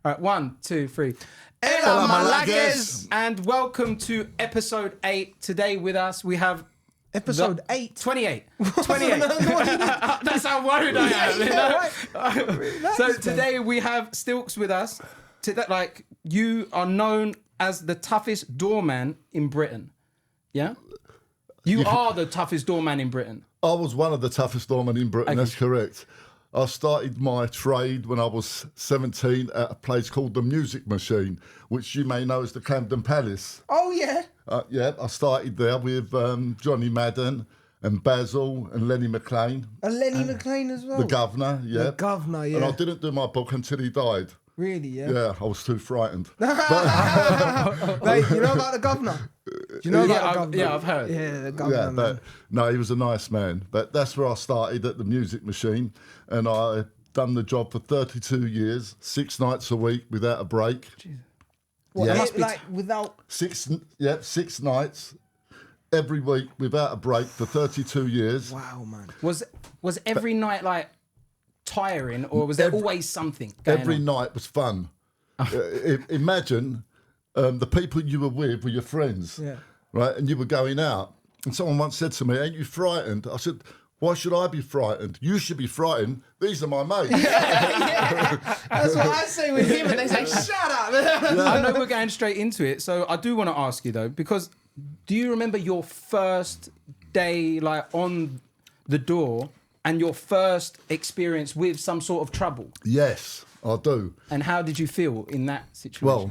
All right, 1, 2, 3. Hello, my laggers. And welcome to episode 8. Today with us we have Episode 8? 28. 28. That's how worried I am. So today we have Stilks with us. You are known as the toughest doorman in Britain. Yeah? You are the toughest doorman in Britain. I was one of the toughest doormen in Britain, Okay. That's correct. I started my trade when I was 17 at a place called the Music Machine, which you may know as the Camden Palace. Oh, yeah. I started there with Johnny Madden and Basil and Lenny McLean. And Lenny McLean as well. The governor, yeah. The governor, yeah. And I didn't do my book until he died. Really, yeah? Yeah, I was too frightened. Mate, you know about the governor? Do you know about the governor? Yeah, I've heard. Yeah, the governor, man. But no, he was a nice man. But that's where I started at the Music Machine, and I done the job for 32 years, 6 nights a week without a break. What, Yeah. like, without... 6 nights every week without a break for 32 years. Wow, man. Was every night like tiring, or was there always something going Every on? night was fun. Imagine the people you were with were your friends, Yeah. right? And you were going out. And someone once said to me, "Ain't you frightened?" I said, "Why should I be frightened? You should be frightened. These are my mates." That's what I say with him, and they say, shut up. I know we're going straight into it, so I do want to ask you though, because do you remember your first day like on the door and your first experience with some sort of trouble? Yes, I do. And how did you feel in that situation? Well,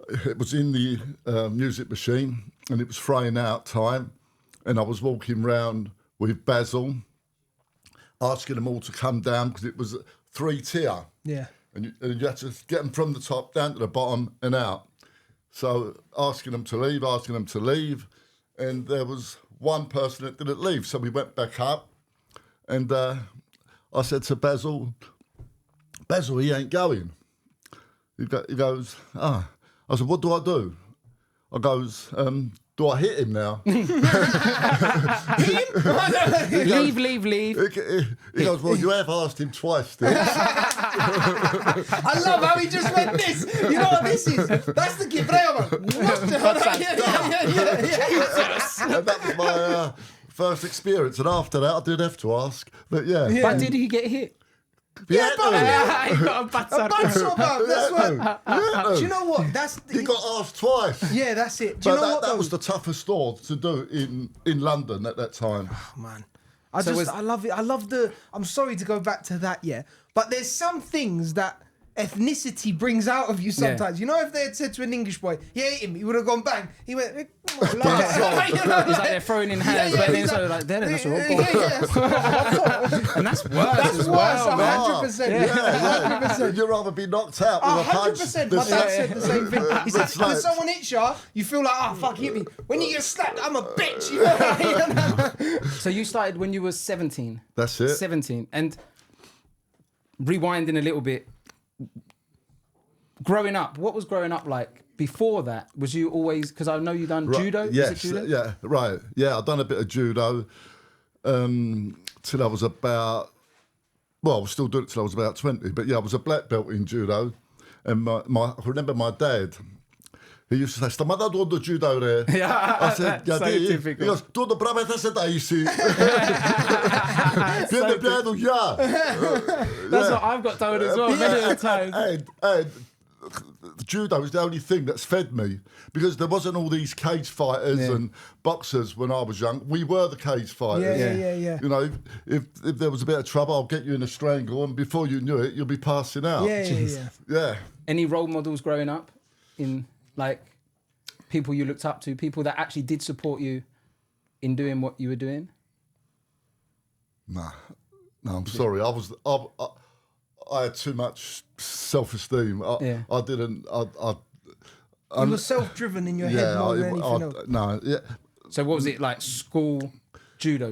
it was in the Music Machine, and it was fraying out time, and I was walking round with Basil, asking them all to come down because it was 3-tier. Yeah. And you had to get them from the top down to the bottom and out. So asking them to leave, and there was one person that didn't leave. So we went back up, and I said to Basil, he ain't going. He goes, I said, what do I do? I goes, do I hit him now? Leave. He goes, well, you have asked him twice, Stilks. I love how he just went this. You know what this is? That's the Kypri, man. And that was my first experience. And after that, I did have to ask. But yeah. But did he get hit? Yeah, He got a batter. That's what. yeah. Do you know what? That's He got asked twice. Yeah, that's it. Do you But know what? that though? was the toughest store to do in London at that time. Oh, man. I love it. I love I'm sorry to go back to that, yeah. But there's some things that ethnicity brings out of you sometimes. You know, if they had said to an English boy, yeah, hit him, he would have gone bang. He went, come on, It's like they're throwing in hands, but then so like, that's all. And that's worse. That's as worse, well, man. 100%. Yeah. 100%. You'd rather be knocked out with a punch. 100%. My dad said the same thing. He said, It's like- when someone hits you, you feel like, fuck, hit me. When you get slapped, I'm a bitch. You know? So you started when you were 17. That's it. 17. And rewinding a little bit, growing up, what was growing up like before that? Was you always, because I know you done judo? Yes, Is it judo? yeah, right. Yeah, I've done a bit of judo till I was about, well, I was still doing it till I was about 20, but yeah, I was a black belt in judo. And I remember my dad, he used to say, "Sta mada do judo there." Yeah, I said, "Yeah, so he typical. goes, do the brava se dai si." Viene piano, yeah. That's what I've got told as well, many of the times. And judo is the only thing that's fed me, because there wasn't all these cage fighters and boxers when I was young. We were the cage fighters. Yeah. You know, if there was a bit of trouble, I'll get you in a strangle, and before you knew it, you'll be passing out. Yeah. Any role models growing up in like people you looked up to, people that actually did support you in doing what you were doing? No, I'm sorry. I had too much self-esteem. I didn't. You were self-driven in your head more than anything else. No, yeah. So what was it like? School judo.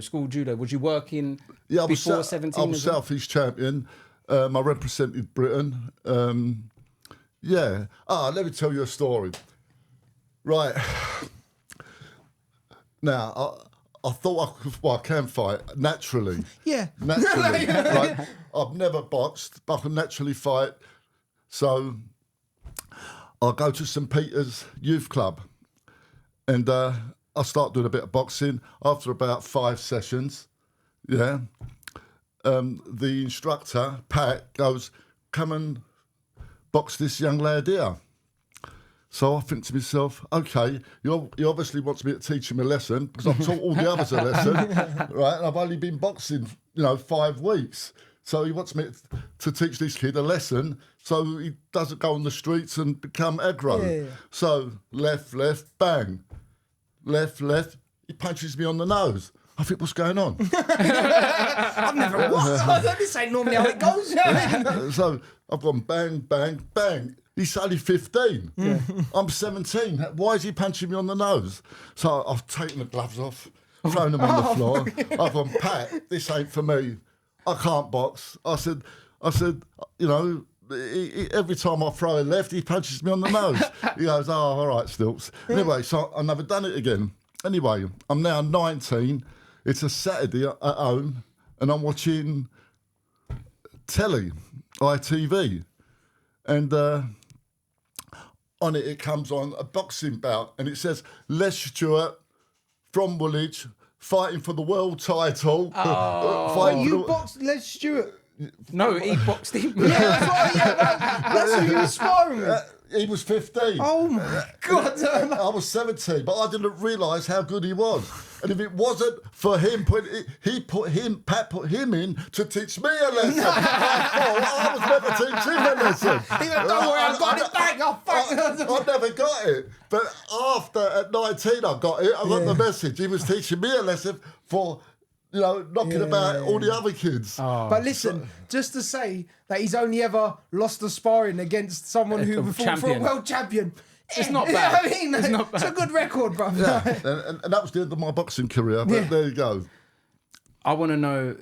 Was you working before 17? I was Southeast champion. I represented Britain. Yeah. Let me tell you a story. Right. Now, I thought I can fight naturally. Yeah. Naturally. Right. I've never boxed, but I can naturally fight. So I go to St Peter's Youth Club, and I start doing a bit of boxing. After about 5 sessions, the instructor, Pat, goes, come and box this young lad here. So I think to myself, okay, he obviously wants me to teach him a lesson because I've taught all the others a lesson, right? And I've only been boxing, 5 weeks. So he wants me to teach this kid a lesson so he doesn't go on the streets and become aggro. Yeah. So left, bang. Left, he punches me on the nose. I think, what's going on? I've never watched. This ain't normally how it goes. So I've gone bang, bang, bang. He's only 15. Yeah. I'm 17. Why is he punching me on the nose? So I've taken the gloves off, thrown them on the floor. I've gone, Pat, this ain't for me. I can't box. I said, every time I throw a left, he punches me on the nose. He goes, oh, all right, Stilks. Anyway, so I've never done it again. Anyway, I'm now 19. It's a Saturday at home, and I'm watching telly, ITV. And on it comes on a boxing bout, and it says, Les Stewart from Woolwich fighting for the world title. You boxed Les Stewart? No, he boxed him. That's who you were sparring with. He was 15. Oh my God. I was 17, but I didn't realise how good he was. And if it wasn't for him, Pat put him in to teach me a lesson. I was never teaching him a lesson. He went, don't worry, I got it back. I never got it. But at 19, I got it. I got the message. He was teaching me a lesson for, knocking about all the other kids. Oh. But listen, just to say that he's only ever lost a sparring against someone who fought for a world champion. It's not bad. It's not bad. It's a good record, bro. Yeah. and that was the end of my boxing career. But there you go. I want to know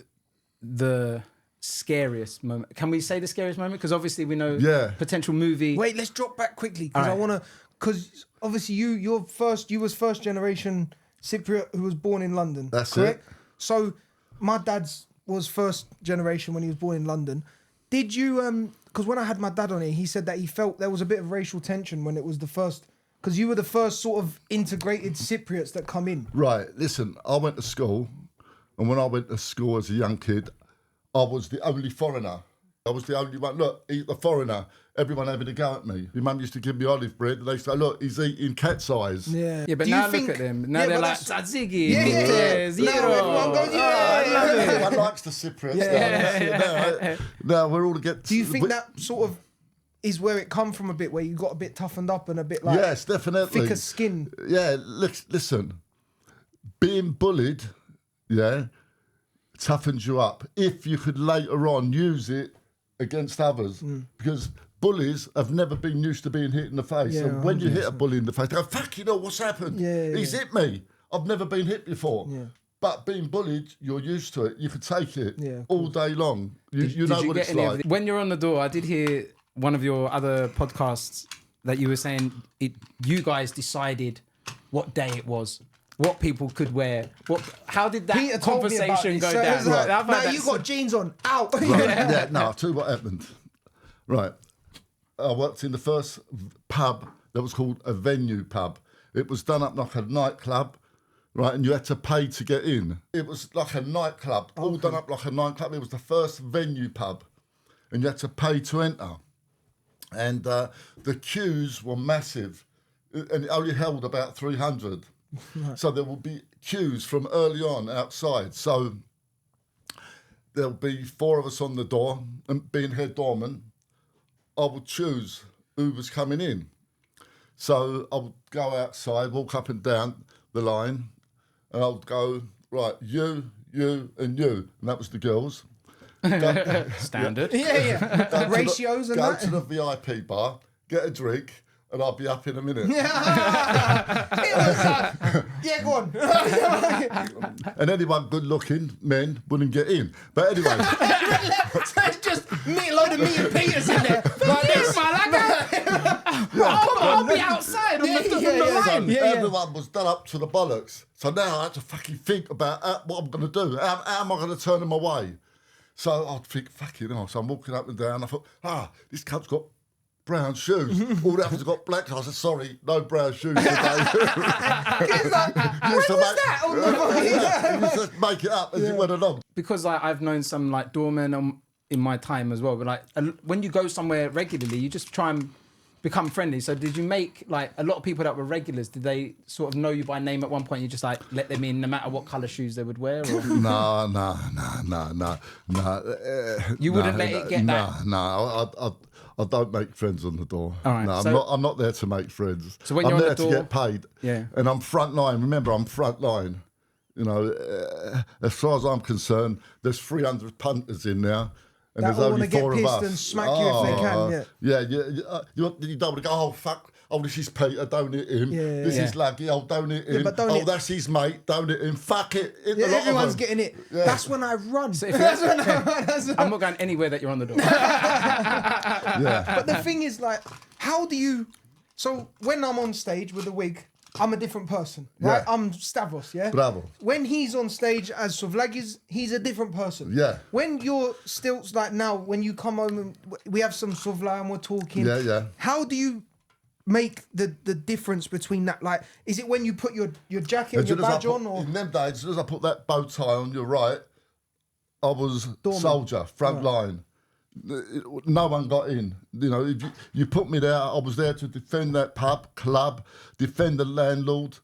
the scariest moment. Can we say the scariest moment? Because obviously we know potential movie. Wait, let's drop back quickly because I want to. Because obviously you was first generation Cypriot who was born in London. That's correct? it. So my dad's was first generation when he was born in London. Did you because when I had my dad on here, he said that he felt there was a bit of racial tension when it was the first, because you were the first sort of integrated Cypriots that come in. Right. Listen, I went to school, and when I went to school as a young kid, I was the only foreigner. I was the only one. Look, he's a foreigner. Everyone having a go at me. My mum used to give me olive bread, and they say, look, he's eating cat's eyes. Yeah. Yeah, but now look at them. Now they're like, Tzatziki, Zero. Everyone goes, Everyone likes the Cypriots. Now we're all to get... Do you think that sort of is where it come from a bit, where you got a bit toughened up and a bit like... Yes, definitely. Thicker skin. Yeah, listen. Being bullied, toughens you up. If you could later on use it against others, because bullies have never been used to being hit in the face. Yeah, and when you hit a bully in the face, they go, fuck, what's happened? He's hit me. I've never been hit before. Yeah. But being bullied, you're used to it. You can take it all day long. You know what it's like. When you're on the door, I did hear one of your other podcasts that you were saying you guys decided what day it was, what people could wear. How did that conversation go down? Now you got jeans on, out. Right. I'll tell you what happened. Right. I worked in the first pub that was called a venue pub. It was done up like a nightclub, right? And you had to pay to get in. It was like a nightclub, all done up like a nightclub. It was the first venue pub, and you had to pay to enter. And the queues were massive, and it only held about 300. So there will be queues from early on outside. So there'll be 4 of us on the door, and being head doorman, I would choose who was coming in. So I would go outside, walk up and down the line, and I would go, right, you, and you. And that was the girls. Standard. Yeah. Ratios and that. Go to the VIP bar, get a drink, and I'll be up in a minute. Go on. And anyone good-looking men wouldn't get in. But anyway. So it's just a load of meat and Peters in there. Like this, I'll be outside on the line. Everyone was done up to the bollocks. So now I had to fucking think about what I'm going to do. How am I going to turn them away? So I'd think, fucking hell. So I'm walking up and down. I thought, this cunt's got brown shoes. All the others got black. I said, sorry, no brown shoes today. He's like, when was that? Oh, You just make it up as it went along. Because I've known some like doormen in my time as well, but like when you go somewhere regularly, you just try and become friendly. So did you make like a lot of people that were regulars? Did they sort of know you by name at one point? You just like let them in, no matter what colour shoes they would wear. Or? No. You wouldn't let it get that. No. I don't make friends on the door. All right, no, I'm not there to make friends. So when I'm you're there on the door, to get paid. Yeah. And I'm front line. Remember, I'm front line. You know, as far as I'm concerned, there's 300 punters in there. And that there's all only want to get 4 of pissed us. and smack you if they can. You don't want to go, oh, fuck. Oh, this is Peter, don't hit him. Yeah, this is Laggy, oh, don't hit him. but don't oh, hit- that's his mate, don't hit him. Fuck it. Hit the lot of everyone's them. getting it. Yeah. That's when I run. So if That's when I run. I'm not going anywhere that you're on the door. Yeah. But the thing is, like, how do you... So when I'm on stage with a wig, I'm a different person, right? Yeah. I'm Stavros, yeah? Bravo. When he's on stage as Suvlagis, he's a different person. Yeah. When you're Stilks, like now, when you come home and we have some Suvla and we're talking, Yeah. how do you make the difference between that? Like, is it when you put your jacket and your badge on? Or In them days, as soon as I put that bow tie on, you're right, I was Doorman. soldier, front line. No one got in. You know, if you put me there, I was there to defend that pub, club, defend the landlord.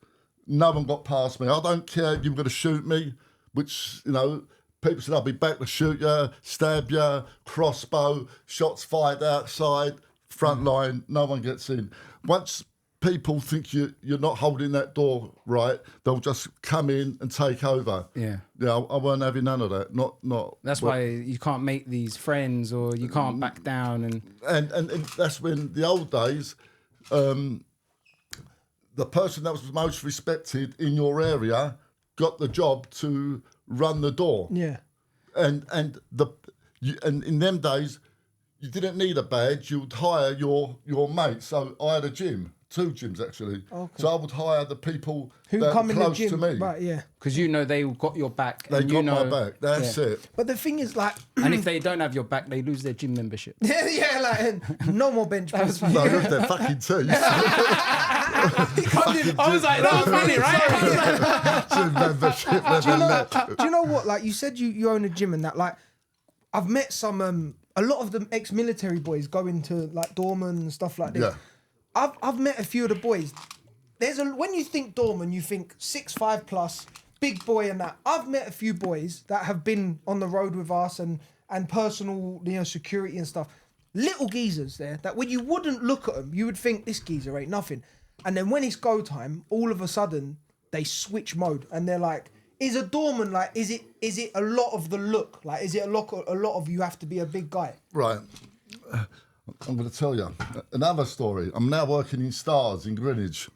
No one got past me. I don't care if you're going to shoot me, which, you know, people said I'll be back to shoot you, stab you, crossbow, shots fired outside, front line, no one gets in. Once people think you're not holding that door right, they'll just come in and take over. Yeah. Yeah, I won't have none of that. Not. That's why you can't make these friends, or you can't back down. And that's when the old days, the person that was most respected in your area got the job to run the door. yeah. And in them days, you didn't need a badge. You'd hire your mate. So I had a gym. 2 gyms actually. Okay. So I would hire the people Who that come were in the close gym, to me. right? Yeah. Because you know they got your back. They and got you know, my back. That's it. But the thing is, like, And if they don't have your back, they lose their gym membership. yeah, like no more bench press. No, that's their fucking teeth. I was like, that was funny, right? Gym membership. Do you know what? Like, you said you own a gym and that. Like, I've met some a lot of them ex-military boys go into like Doorman and stuff like this. Yeah. I've met a few of the boys. When you think Doorman, you think 6'5" plus, big boy and that. I've met a few boys that have been on the road with us and personal, security and stuff. Little geezers there that when you wouldn't look at them, you would think this geezer ain't nothing. And then when it's go time, all of a sudden they switch mode and they're like, is a doorman like, is it a lot of the look? Like, is it a lot of you have to be a big guy? Right. I'm going to tell you another story. I'm now working in Stars in Greenwich.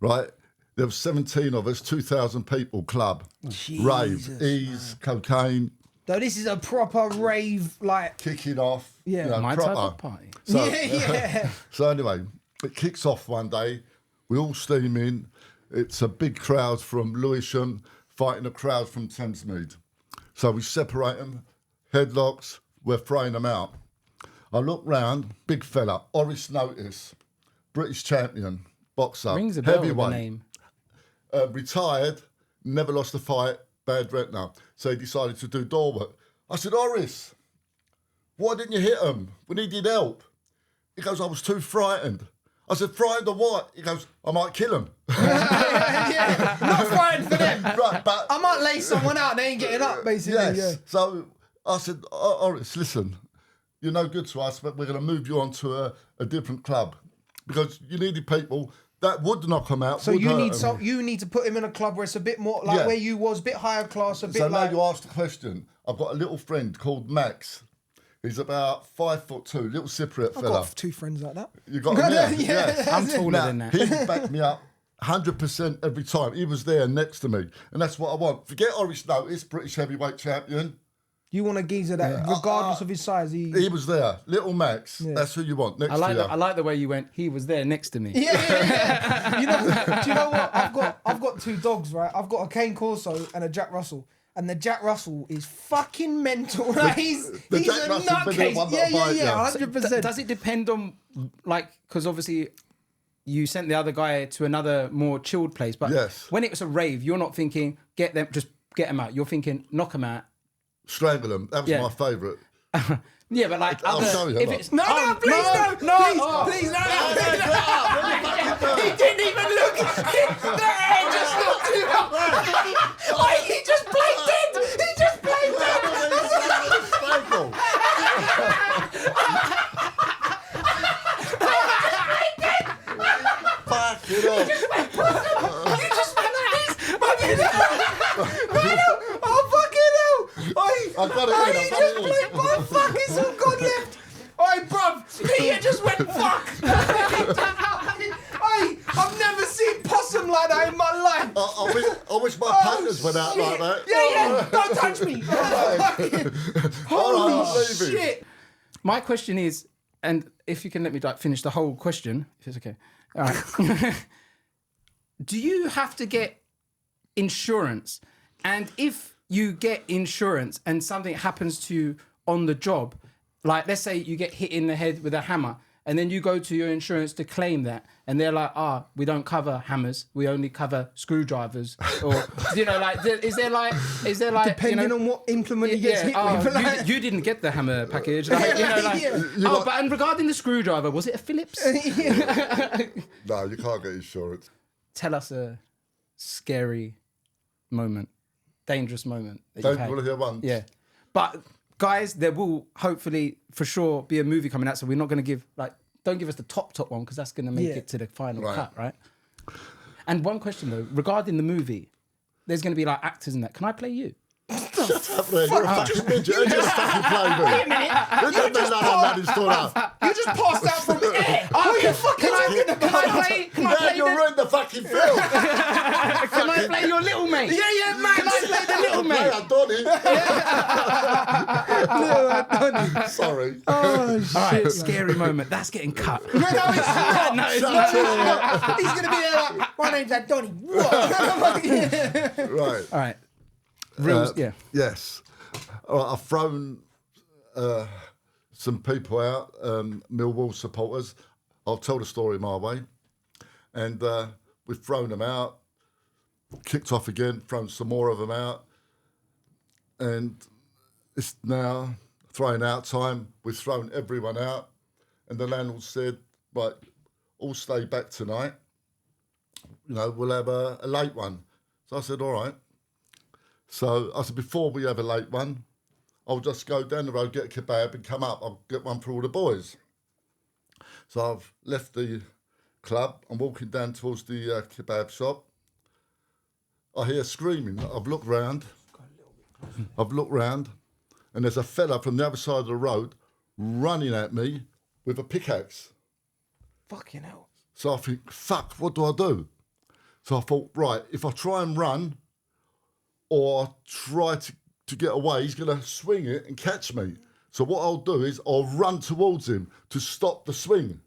Right. There were 17 of us, 2,000 people club. Jesus, rave, ease, cocaine. So this is a proper rave, like... Kicking off. Yeah. You know, My proper. type of party. So, yeah. So anyway, it kicks off one day. We all steam in. It's a big crowd from Lewisham fighting a crowd from Thamesmead. So we separate them, headlocks, we're throwing them out. I look round, big fella, Oris Notice, British champion, boxer, Rings a bell with the heavyweight, name. retired, never lost a fight, bad retina. So he decided to do door work. I said, Oris, why didn't you hit him? We needed help. He goes, I was too frightened. I said, frightened of what? He goes, I might kill him. yeah. Not frightened for them. Right, but I might lay someone out, they ain't getting up, basically. yes. Yeah. So I said, Oris, listen, you're no good to us, but we're going to move you on to a different club because you needed people that would knock him out. So would you hurt need him. you need to put him in a club where it's a bit more like Yeah. where you was, a bit higher class, a bit So like. now you asked the question. I've got a little friend called Max. He's about 5'2", little Cypriot I've fella. got 2 friends like that. You got him there? Yeah. I'm taller Now, than that. he backed me up 100% every time. He was there next to me. And that's what I want. Forget Oris Notice, British heavyweight champion. You want a geezer that, regardless of his size, He was there. Little Max. That's who you want next I like to you. I like the way you went. He was there next to me. Yeah. Do you know what? I've got 2 dogs, right? I've got a Cane Corso and a Jack Russell. and the Jack Russell is fucking mental. Like, he's Jack a Russell been the one that bite you. Yeah, So 100%. does it depend on, like, because obviously you sent the other guy to another more chilled place, but Yes. when it was a rave, you're not thinking get them out. You're thinking knock them out. Strangle them. That was Yeah. my favourite. Yeah, but like I'll other, show you, if look. it's No, please, please, no. He didn't even look. The hair just looked too up. He just played dead. He just played dead. Strangle. Fuck it up. You just went like this. Fucking hell. Oh, fucking hell. I got it in, He I got just it in. played my fuck. It's all gone left. Oi, bruv. Peter just went fuck. I've never seen possum like that in my life. I wish my partners went out like that. Yeah. Don't touch me. Holy I'll leave you. shit. My question is, and if you can let me finish the whole question, if it's okay. All right. Do you have to get insurance? And if you get insurance and something happens to you on the job, like let's say you get hit in the head with a hammer, and then you go to your insurance to claim that, and they're like, we don't cover hammers, we only cover screwdrivers, or like, is there like Depending on what implement he gets hit with. you didn't get the hammer package, like, but and regarding the screwdriver, was it a Phillips? No, you can't get insurance. Tell us a scary moment, dangerous moment that Don't you've had. want to hear one. Yeah, but guys, there will hopefully for sure be a movie coming out, so we're not going to give don't give us the top one because that's going to make it to the final cut, right? And one question though, regarding the movie, there's going to be like actors in that. Can I play you? Shut up there, you're a fucking midget. You just fucking play me. Wait a minute. You just passed out from the air. What are you fucking talking about? Can I play You ruined the fucking film. Can I play your little mate? Yeah, man. Can I play the little Hey, mate? I done it. Sorry. Oh, All right, scary moment. That's getting cut. No, it's not. No, it's Shut not. up. He's going to be there like, my name's Adoni. What? Right. All right. Reels, yeah. Yes. All right, I've thrown some people out, Millwall supporters. I'll tell the story my way. And we've thrown them out, kicked off again, thrown some more of them out. And it's now throwing out time. We've thrown everyone out. And the landlord said, right, all stay back tonight. We'll have a late one. So I said, all right. So I said, before we have a late one, I'll just go down the road, get a kebab and come up. I'll get one for all the boys. So I've left the club. I'm walking down towards the kebab shop. I hear screaming. I've looked round. And there's a fella from the other side of the road running at me with a pickaxe. Fucking hell. So I think, fuck, what do I do? So I thought, right, if I try and run or try to get away, he's going to swing it and catch me. So what I'll do is I'll run towards him to stop the swing.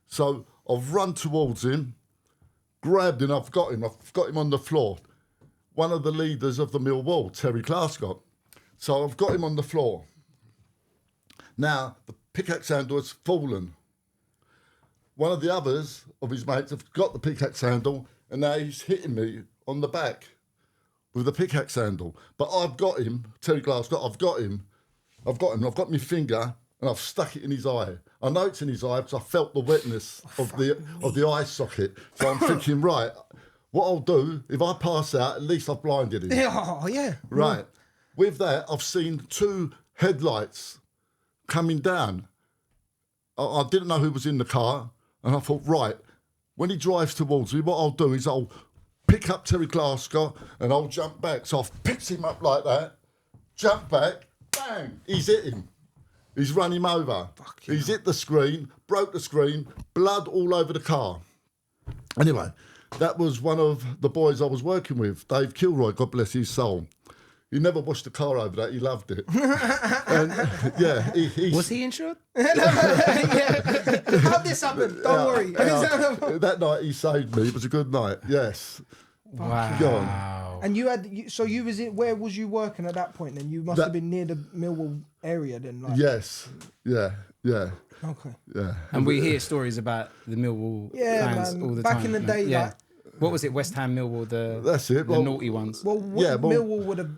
So I've run towards him, grabbed him, I've got him on the floor. One of the leaders of the Millwall, Terry Glasgow. So I've got him on the floor. Now, the pickaxe handle has fallen. One of the others of his mates have got the pickaxe handle and now he's hitting me on the back with the pickaxe handle. But I've got him, Terry Glasgow, I've got my finger and I've stuck it in his eye. I know it's in his eye because I felt the wetness of the eye socket. So I'm thinking, right, what I'll do, if I pass out, at least I've blinded him. Oh, yeah. Right. With that, I've seen two headlights coming down. I didn't know who was in the car, and I thought, right, when he drives towards me, what I'll do is I'll pick up Terry Glasgow and I'll jump back. So I've picked him up like that, jumped back, bang, he's hit him. He's run him over. He's hit the screen, broke the screen, blood all over the car. Anyway, that was one of the boys I was working with, Dave Kilroy, God bless his soul. He never washed the car over that, he loved it. And yeah, Was he insured? How'd this happen? Don't worry. That night he saved me. It was a good night, yes. Wow. Go on. And where was you working at that point then? You must have been near the Millwall area then. Like. Yes. Yeah. Okay. Yeah. And we hear stories about the Millwall fans all the time. Back in the day, yeah. like... What was it? West Ham, Millwall, that's it. The naughty ones. Millwall would have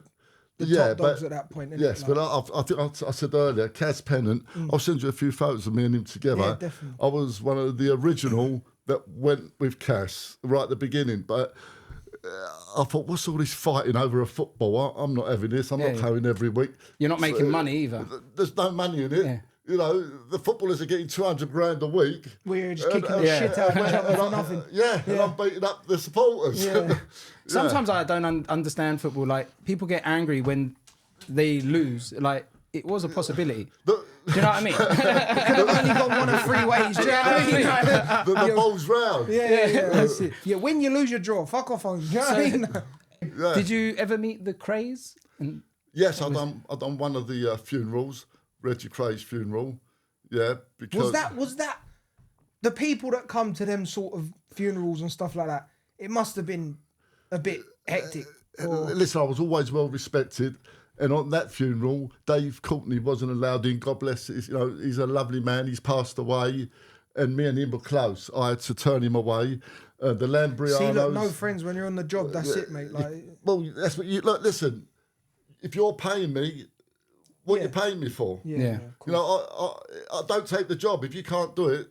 the top dogs at that point. Yes, but I think I said earlier, Kaz Pennant, I'll send you a few photos of me and him together. Yeah, definitely. I was one of the original that went with Kaz right at the beginning, but I thought, what's all this fighting over a football? I'm not having this. I'm not going every week. You're not making money either. There's no money in it. Yeah. You know, the footballers are getting 200 grand a week. We're just kicking the shit out of each other for nothing. And I'm beating up the supporters. Yeah. Sometimes I don't understand football. Like, people get angry when they lose. Like, it was a possibility. Do you know what I mean? Could have only gone one of 3 ways. Do you know what I mean? The ball's round. Yeah, that's it. Yeah, win, you lose, your draw. Fuck off home. Do you know what I mean? Yeah. Did you ever meet the Craze? Yes, I've done one of the funerals, Reggie Cray's funeral. Yeah, because was that the people that come to them sort of funerals and stuff like that? It must have been a bit hectic. Listen, I was always well respected, and on that funeral, Dave Courtney wasn't allowed in. God bless. He's a lovely man. He's passed away, and me and him were close. I had to turn him away. The Lambrianos. See, look, no friends when you're on the job. That's it, mate. Like, well, that's what you look. Listen, if you're paying me, what are you paying me for? Yeah. I don't take the job. If you can't do it,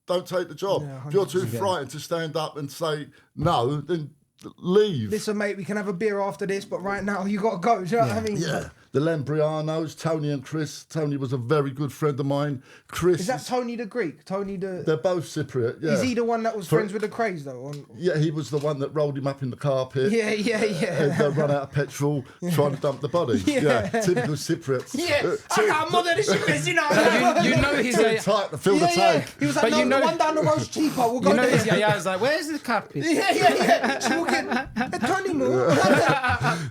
don't take the job. Yeah, if you're too frightened to stand up and say no, then leave. Listen, mate, we can have a beer after this, but right now you got to go. Do you know what I mean? Yeah. The Lambrianos, Tony and Chris. Tony was a very good friend of mine. Chris. Is that Tony the Greek? They're both Cypriot, yeah. Is he the one that was friends with the Craze, though? Yeah, he was the one that rolled him up in the carpet. Yeah. And run out of petrol trying to dump the body. Yeah. Typical Cypriots. Yeah. I can't mother this shit, you know. You know he's too tight to fill the tank. He was like, no, the one down the road's cheaper. We'll go there. His yaya is like, where's the carpet? Yeah. She's walking, Tony, move.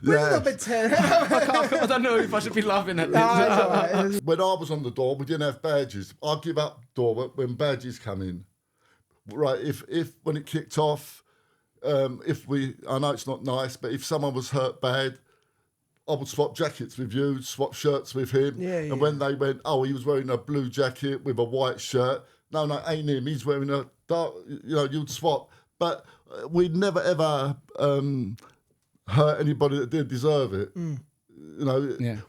Bring the bit. I don't know if I should be laughing at this. When I was on the door, we didn't have badges. I'd give up door when badges come in. Right, if when it kicked off, I know it's not nice, but if someone was hurt bad, I would swap jackets with you, swap shirts with him. And when they went, he was wearing a blue jacket with a white shirt. No, ain't him. He's wearing a dark, you'd swap. But we'd never, ever hurt anybody that didn't deserve it.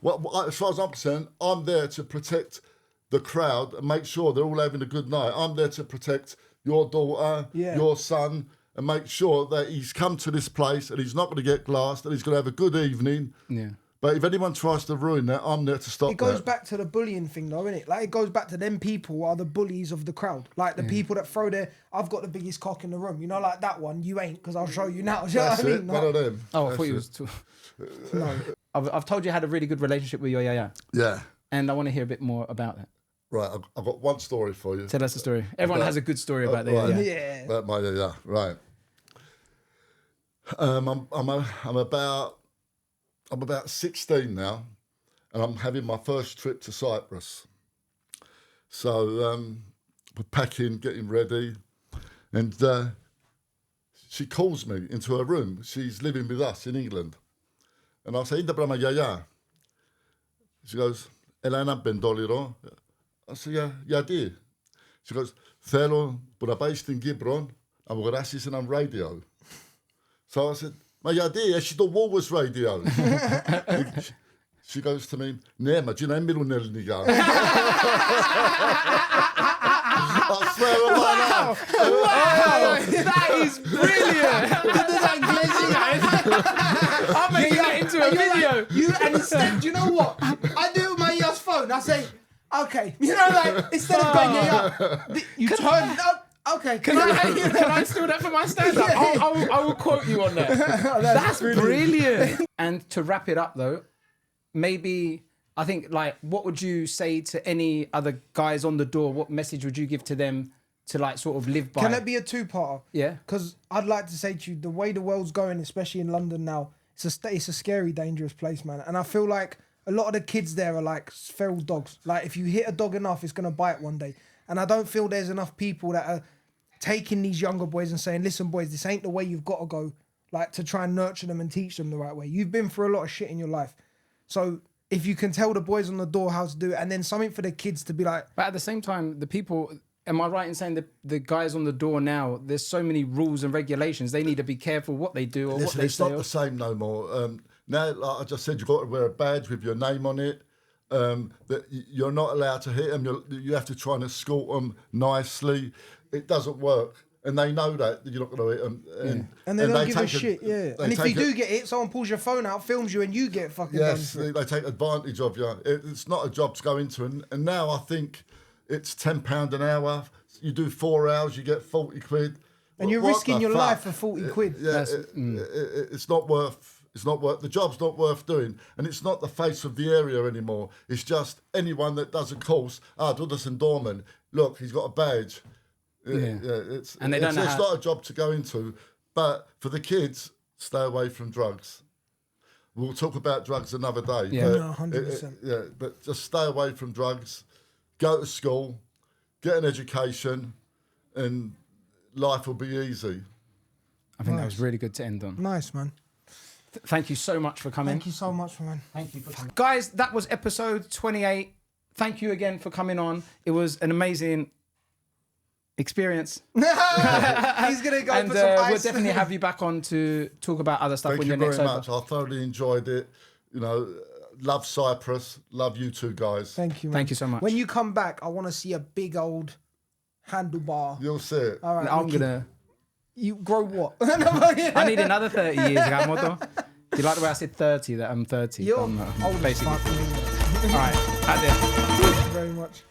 Well, as far as I'm concerned, I'm there to protect the crowd and make sure they're all having a good night. I'm there to protect your daughter, your son, and make sure that he's come to this place and he's not going to get glassed and he's going to have a good evening. Yeah. But if anyone tries to ruin that, I'm there to stop that. It goes back to the bullying thing, though, innit? Like, it goes back to them people who are the bullies of the crowd. Like, the people that throw I've got the biggest cock in the room. You know, like that one, you ain't, because I'll show you now. Do you know what I mean? One of them. Oh, I thought you was too... No. I've told you had a really good relationship with your yaya. Yeah. And I want to hear a bit more about that. Right, I've got one story for you. Tell us a story. Everyone has a good story about their yaya. Yeah. About my yaya, right. I'm about 16 now, and I'm having my first trip to Cyprus. So we're packing, getting ready, and she calls me into her room. She's living with us in England. And I say, "Inda brama yaya." She goes, "Elena Bendoliro." I say, "Yeah, dear." She goes, "Θέλω που να πάει στην Κύπρο να μου γράσεις έναν radio." So I said, "Ma yadi, έχει το Woolworths radio." She goes to me, "Ναι, μα τι να μιλούν ελληνικά." I swear on my life. Wow, that is brilliant. I'm making that into a video. And instead, do you know what? I do it with my ya's phone. I say, okay. You know, like, instead of going, you turn up. Okay. Can I steal that for my stand-up? I will quote you on that. That's brilliant. And to wrap it up, though, maybe... I think, like, what would you say to any other guys on the door? What message would you give to them to, like, sort of live by? Can it be a two-parter? Yeah. Because I'd like to say to you, the way the world's going, especially in London now, it's a scary, dangerous place, man. And I feel like a lot of the kids there are like feral dogs. Like, if you hit a dog enough, it's going to bite one day. And I don't feel there's enough people that are taking these younger boys and saying, listen, boys, this ain't the way you've got to go. like to try and nurture them and teach them the right way. You've been through a lot of shit in your life. So if you can tell the boys on the door how to do it, and then something for the kids to be like... But at the same time, the people... Am I right in saying that the guys on the door now, there's so many rules and regulations, they need to be careful what they do or what they say? It's not the same no more. Now, like I just said, you've got to wear a badge with your name on it. That you're not allowed to hit them. You have to try and escort them nicely. It doesn't work. And they know that you're not going to hit them. And they don't give a shit, And if you do get hit, someone pulls your phone out, films you, and you get fucking done for it. They take advantage of you. It's not a job to go into. And now I think it's £10 an hour. You do 4 hours, you get 40 quid. And you're risking your life for 40 quid. It's not worth... the job's not worth doing, and it's not the face of the area anymore. It's just anyone that does a course. Douglas and Doorman, look, he's got a badge. It's not a job to go into, but for the kids, stay away from drugs. We'll talk about drugs another day. Yeah, no, 100%. But just stay away from drugs. Go to school, get an education, and life will be easy. I think that was really good to end on. Nice, man. Thank you so much for coming. Thank you so much, man. Thank you for coming. Guys, that was episode 28. Thank you again for coming on. It was an amazing experience. He's going to go and put some ice. we'll definitely have you back on to talk about other stuff when you're next over. Thank you very much. I thoroughly enjoyed it. You know, love Cyprus. Love you two guys. Thank you, man. Thank you so much. When you come back, I want to see a big old handlebar. You'll see it. All right, I'm going to... You grow what? I need another 30 years, Gamoto. Do you like the way I said 30, that I'm 30? You're I'm old as basically. fuck. All right, out there. Thank you very much.